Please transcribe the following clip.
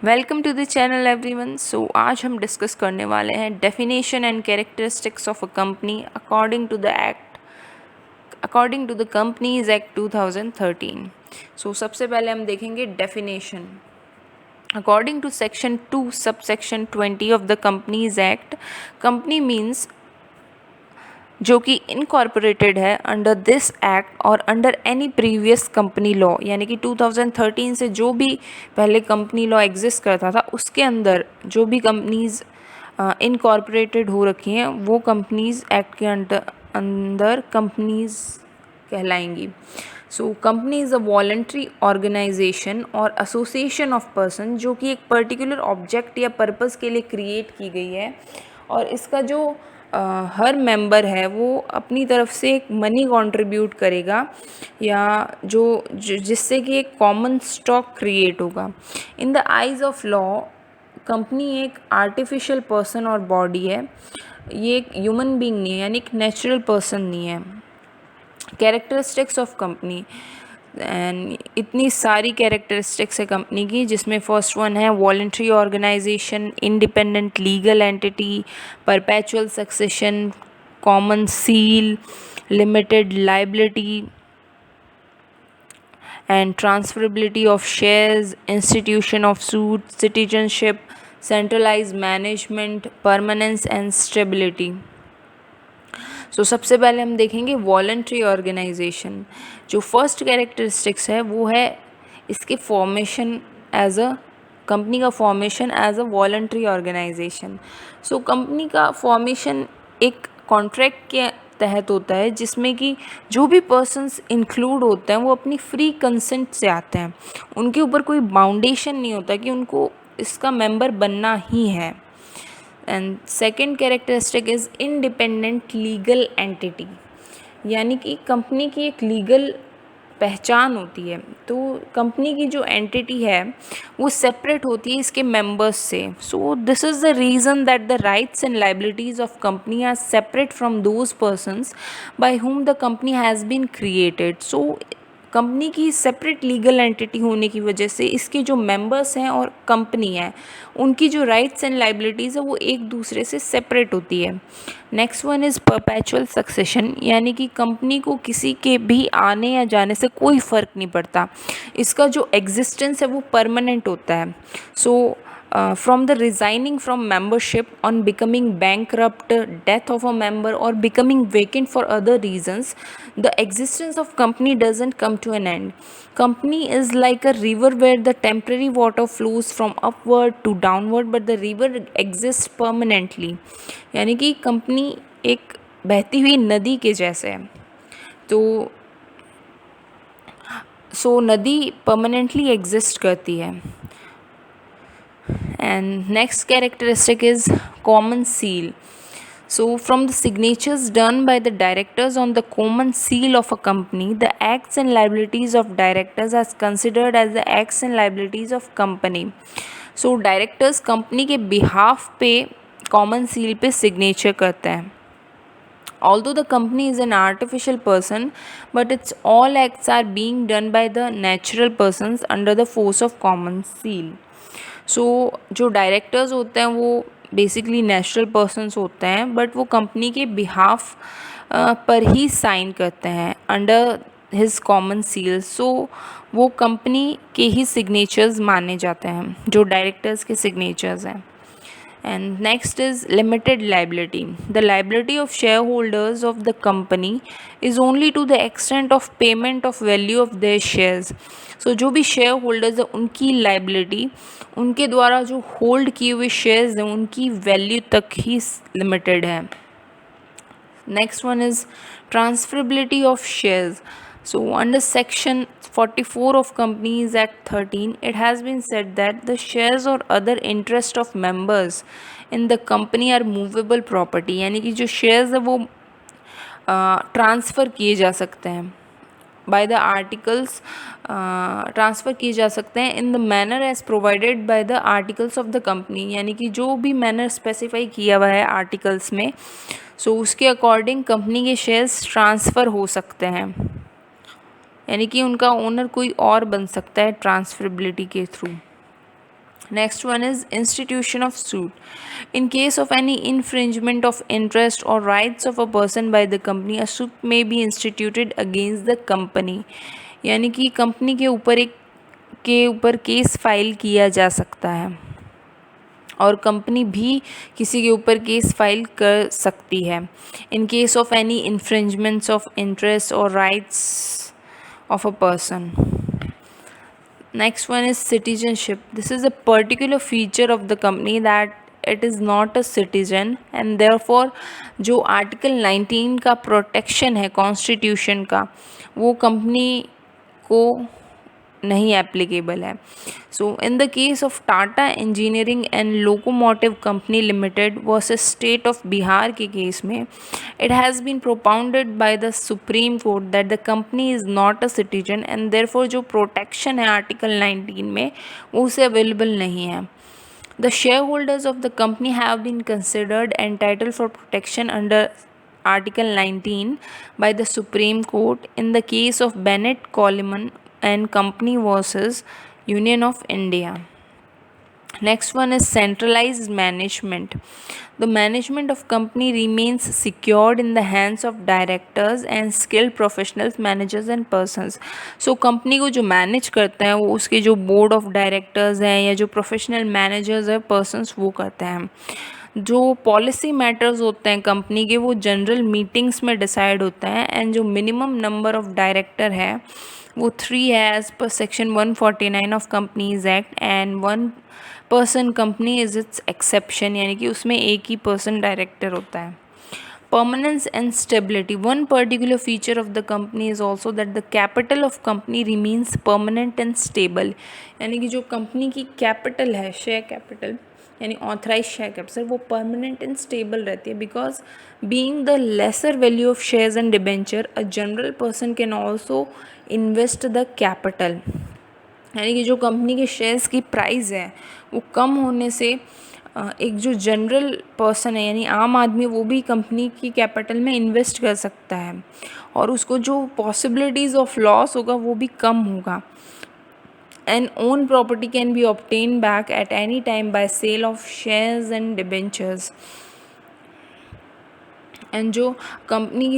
Welcome to the channel everyone. So आज हम discuss करने वाले हैं definition and characteristics of a company according to the companies act 2013। So सबसे पहले हम देखेंगे definition. According to section 2 subsection 20 of the companies act, company means जो कि इनकॉर्पोरेटेड है अंडर दिस एक्ट और under any previous company law, यानी कि 2013 से जो भी पहले कंपनी लॉ एग्जिस्ट करता था उसके अंदर जो भी कंपनीज इनकॉर्पोरेटेड हो रखी हैं वो कंपनीज एक्ट के अंदर कंपनीज कहलाएंगी। So company is a voluntary organization और एसोसिएशन ऑफ पर्सन जो कि एक पर्टिकुलर ऑब्जेक्ट या पर्पस के लिए क्रिएट की गई है, और इसका जो हर मेंबर है वो अपनी तरफ से एक मनी कंट्रीब्यूट करेगा या जिससे कि एक कॉमन स्टॉक क्रिएट होगा। In the eyes of law company एक आर्टिफिशियल पर्सन और बॉडी है, ये एक ह्यूमन बीइंग नहीं है, यानी एक नेचुरल पर्सन नहीं है। कैरेक्टरिस्टिक्स ऑफ कंपनी, एंड इतनी सारी कैरेक्टरिस्टिक्स है कंपनी की, जिसमें फर्स्ट वन है voluntary organisation, independent legal entity, perpetual succession, common seal, limited liability and transferability of shares, institution of suit, citizenship, centralized management, permanence and stability। So सबसे पहले हम देखेंगे वॉलंटरी ऑर्गेनाइजेशन। जो first characteristics है वो है इसके फॉर्मेशन एज अ कंपनी का formation as a voluntary organisation. So company का फॉर्मेशन एक कॉन्ट्रैक्ट के तहत होता है जिसमें कि जो भी पर्सन्स इंक्लूड होते हैं वो अपनी फ्री कंसेंट से आते हैं, उनके ऊपर कोई बाउंडेशन नहीं होता कि उनको इसका मेंबर बनना ही है। And second characteristic is independent legal entity, यानी कि कंपनी की एक लीगल पहचान होती है। तो कंपनी की जो एंटिटी है वो सेपरेट होती है इसके मेंबर्स से। So this is the reason that the rights and liabilities of company are separate from those persons by whom the company has been created. So company की सेपरेट लीगल एंटिटी होने की वजह से इसके जो मेंबर्स हैं और कंपनी है उनकी जो राइट्स एंड लाइबिलिटीज़ है वो एक दूसरे से सेपरेट होती है। Next one is perpetual succession, यानी कि कंपनी को किसी के भी आने या जाने से कोई फ़र्क नहीं पड़ता, इसका जो एग्जिस्टेंस है वो परमानेंट होता है। सो from the resigning from membership on becoming bankrupt, death of a member or becoming vacant for other reasons, the existence of company doesn't come to an end. Company is like a river where the temporary water flows from upward to downward but the river exists permanently, यानी कि company एक बहती हुई नदी के जैसे है। तो नदी परमानेंटली एग्जिस्ट करती है। And next characteristic is common seal. So from the signatures done by the directors on the common seal of a company, the acts and liabilities of directors are considered as the acts and liabilities of company. So directors company के behalf पे common seal पे signature करते हैं। Although the company is an artificial person, but its all acts are being done by the natural persons under the force of common seal. सो जो directors होते हैं वो basically natural persons होते हैं, but वो कंपनी के बिहाफ पर ही sign करते हैं अंडर हिज कॉमन सील। सो वो कंपनी के ही सिग्नेचर्स माने जाते हैं जो डायरेक्टर्स के सिग्नेचर्स हैं। And next is limited liability. The liability of shareholders of the company is only to the extent of payment of value of their shares. So जो भी शेयर होल्डर्स है उनकी लाइबिलिटी उनके द्वारा जो होल्ड किए हुए शेयर्स हैं उनकी वैल्यू तक ही लिमिटेड है। Next one is transferability of shares. So under section 44 of Companies Act 13, it has been said that the shares or other interest of members in the company are movable property, यानी कि जो shares है वो transfer किए जा सकते हैं bye the articles, transfer किए जा सकते हैं in the manner as provided by the articles of the company, यानी कि जो भी मैनर स्पेसिफाई किया हुआ है आर्टिकल्स में, सो उसके अकॉर्डिंग कंपनी के शेयर्स ट्रांसफ़र हो सकते हैं, यानी कि उनका ओनर कोई और बन सकता है ट्रांसफरेबिलिटी के through. Next one is institution of suit. In case of any infringement of interest or rights of a person by the company, a suit may be instituted against the company. यानी कि company के ऊपर case file किया जा सकता है और company भी किसी के ऊपर केस फाइल कर सकती है in case of any infringements of interest और rights of a person. Next one is citizenship. This is a particular feature of the company that it is not a citizen and therefore जो article 19 का protection है constitution का वो company को नहीं applicable है. So in the case of Tata engineering and locomotive company limited versus state of Bihar के case में it has been propounded by the supreme court that the company is not a citizen and therefore जो protection है article 19 में वो उसे available नहीं है. The shareholders of the company have been considered entitled for protection under Article 19 by the Supreme Court in the case of Bennett Coleman and Company versus Union of India. Next one is centralized management. The management of company remains secured in the hands of directors and skilled professionals, managers and persons. So company को जो manage करते हैं वो उसके जो board of directors हैं या जो professional managers हैं persons वो करते हैं. जो पॉलिसी मैटर्स होते हैं कंपनी के वो जनरल मीटिंग्स में डिसाइड होते हैं एंड जो मिनिमम नंबर ऑफ डायरेक्टर है वो 3 है as per section 149 of companies act and 1 person company is its exception यानी कि उसमें एक ही पर्सन डायरेक्टर होता है. Permanence and stability. One particular feature of the company is also that the capital of company remains permanent and stable. यानी कि जो company की कैपिटल है शेयर कैपिटल यानी ऑथराइज शेयर कैपिटल वो परमानेंट एंड स्टेबल रहती है because being the lesser value of shares and debenture a general person can also invest the capital. यानी कि जो कंपनी के शेयर्स की प्राइस है वो कम होने से एक जो जनरल पर्सन है यानी आम आदमी वो भी कंपनी की कैपिटल में इन्वेस्ट कर सकता है और उसको जो पॉसिबिलिटीज़ ऑफ लॉस होगा वो भी कम होगा. And own property can be obtain back at any time by sale of shares and debentures. And जो कंपनी की